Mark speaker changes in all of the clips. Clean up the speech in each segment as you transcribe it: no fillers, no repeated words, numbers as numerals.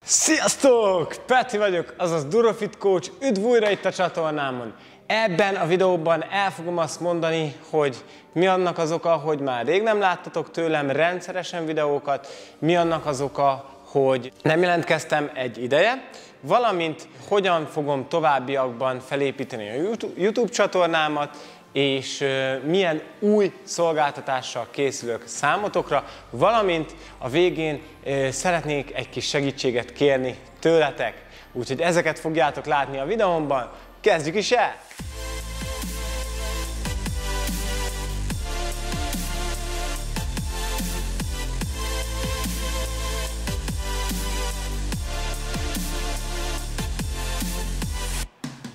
Speaker 1: Sziasztok! Peti vagyok, azaz Durofit Coach, üdv újra itt a csatornámon. Ebben a videóban el fogom azt mondani, hogy mi annak az oka, hogy már rég nem láttatok tőlem rendszeresen videókat, mi annak az oka, hogy nem jelentkeztem egy ideje, valamint hogyan fogom továbbiakban felépíteni a YouTube csatornámat, és milyen új szolgáltatással készülök számotokra, valamint a végén szeretnék egy kis segítséget kérni tőletek. Úgyhogy ezeket fogjátok látni a videómban. Kezdjük is el!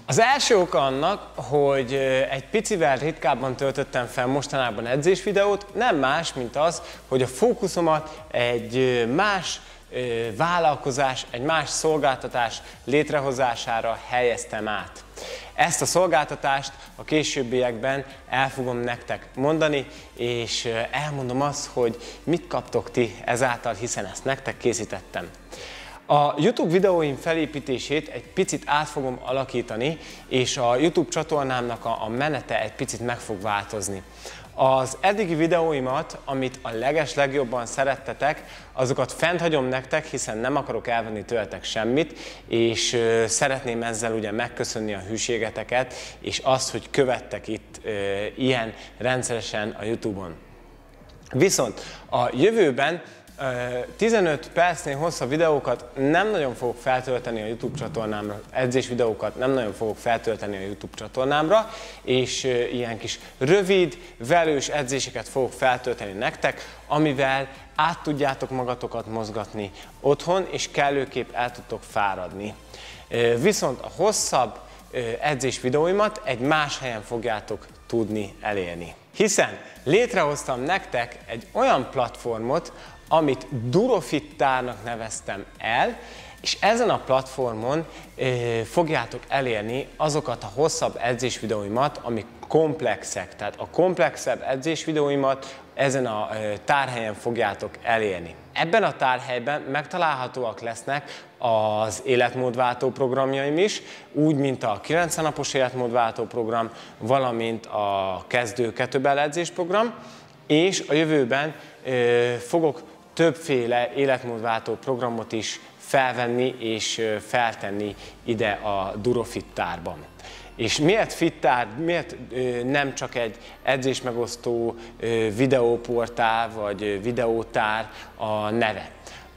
Speaker 1: Az első oka annak, hogy egy picivel ritkábban töltöttem fel mostanában edzésvideót, nem más, mint az, hogy a fókuszomat egy más vállalkozás, egy más szolgáltatás létrehozására helyeztem át. Ezt a szolgáltatást a későbbiekben el fogom nektek mondani, és elmondom azt, hogy mit kaptok ti ezáltal, hiszen ezt nektek készítettem. A YouTube videóim felépítését egy picit át fogom alakítani, és a YouTube csatornámnak a menete egy picit meg fog változni. Az eddigi videóimat, amit a legjobban szerettetek, azokat fent hagyom nektek, hiszen nem akarok elvenni tőletek semmit, és szeretném ezzel ugye megköszönni a hűségeteket, és azt, hogy követtek itt ilyen rendszeresen a YouTube-on. Viszont a jövőben 15 percnél hosszabb videókat nem nagyon fogok feltölteni a YouTube csatornámra, edzés videókat nem nagyon fogok feltölteni a YouTube csatornámra, és ilyen kis rövid, velős edzéseket fogok feltölteni nektek, amivel át tudjátok magatokat mozgatni otthon, és kellőképp el tudtok fáradni. Viszont a hosszabb edzés videóimat egy más helyen fogjátok tudni elérni. Hiszen létrehoztam nektek egy olyan platformot, amit Durofit-tárnak neveztem el, és ezen a platformon fogjátok elérni azokat a hosszabb edzésvideóimat, amik komplexek. Tehát a komplexebb edzésvideóimat ezen a tárhelyen fogjátok elérni. Ebben a tárhelyben megtalálhatóak lesznek az életmódváltó programjaim is, úgy, mint a 90 napos életmódváltó program, valamint a kezdő kettlebell edzés program, és a jövőben fogok többféle életmódváltó programot is felvenni és feltenni ide a Durofit-tárban. És miért fittár, miért nem csak egy edzésmegosztó videóportál vagy videótár a neve?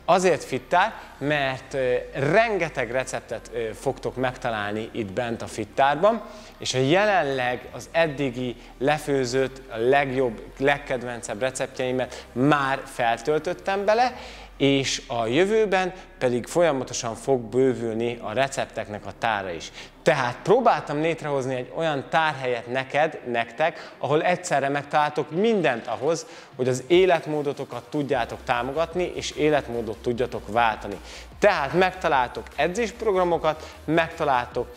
Speaker 1: Azért fittár, mert rengeteg receptet fogtok megtalálni itt bent a fittárban, és a jelenleg az eddigi lefőzött, a legjobb, legkedvencebb receptjeimet már feltöltöttem bele, és a jövőben pedig folyamatosan fog bővülni a recepteknek a tára is. Tehát próbáltam létrehozni egy olyan tárhelyet nektek, ahol egyszerre megtaláltok mindent ahhoz, hogy az életmódotokat tudjátok támogatni, és életmódot tudjatok váltani. Tehát megtaláltok edzésprogramokat, megtaláltok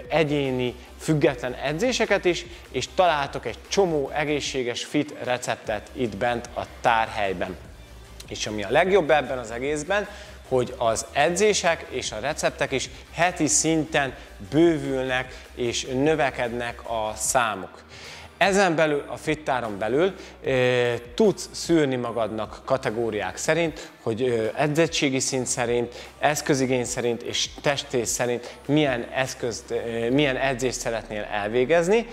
Speaker 1: egyéni, független edzéseket is, és találtok egy csomó egészséges, fit receptet itt bent a tárhelyben. És ami a legjobb ebben az egészben, hogy az edzések és a receptek is heti szinten bővülnek és növekednek a számok. Ezen belül, a fittáron belül tudsz szűrni magadnak kategóriák szerint, hogy edzettségi szint szerint, eszközigény szerint és testész szerint milyen edzést szeretnél elvégezni.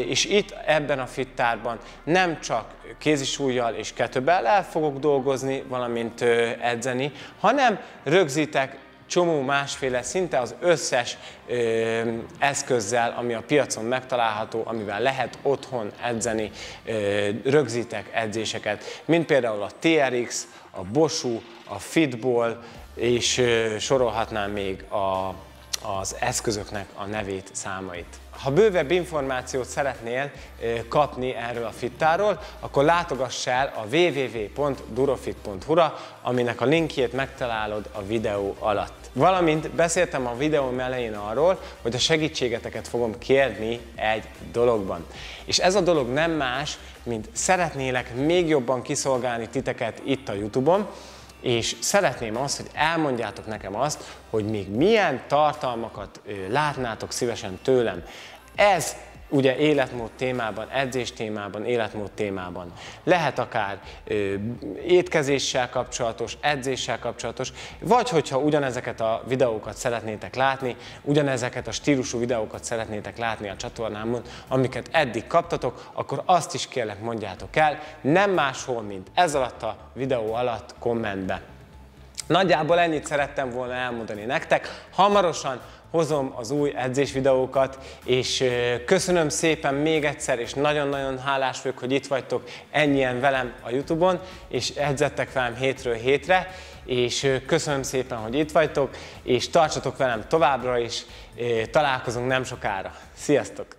Speaker 1: És itt ebben a fittárban nem csak kézisúllyal és kettlebell-el fogok dolgozni, valamint edzeni, hanem rögzítek csomó másféle, szinte az összes eszközzel, ami a piacon megtalálható, amivel lehet otthon edzeni, rögzítek edzéseket, mint például a TRX, a Bosu, a Fitball, és sorolhatnám még az eszközöknek a nevét, számait. Ha bővebb információt szeretnél kapni erről a fittáról, akkor látogass el a www.durofit.hu-ra, aminek a linkjét megtalálod a videó alatt. Valamint beszéltem a videóm elején arról, hogy a segítségeteket fogom kérni egy dologban. És ez a dolog nem más, mint szeretnélek még jobban kiszolgálni titeket itt a YouTube-on, és szeretném azt, hogy elmondjátok nekem azt, hogy még milyen tartalmakat látnátok szívesen tőlem. Ez ugye életmód témában, edzés témában, életmód témában. Lehet akár étkezéssel kapcsolatos, edzéssel kapcsolatos, vagy hogyha ugyanezeket a videókat szeretnétek látni, ugyanezeket a stílusú videókat szeretnétek látni a csatornámon, amiket eddig kaptatok, akkor azt is kérlek mondjátok el, nem máshol, mint ez alatt a videó alatt kommentbe. Nagyjából ennyit szerettem volna elmondani nektek. Hamarosan hozom az új edzés videókat, és köszönöm szépen még egyszer, és nagyon-nagyon hálás vagyok, hogy itt vagytok ennyien velem a YouTube-on, és edzettek velem hétről hétre, és köszönöm szépen, hogy itt vagytok, és tartsatok velem továbbra is, találkozunk nem sokára. Sziasztok!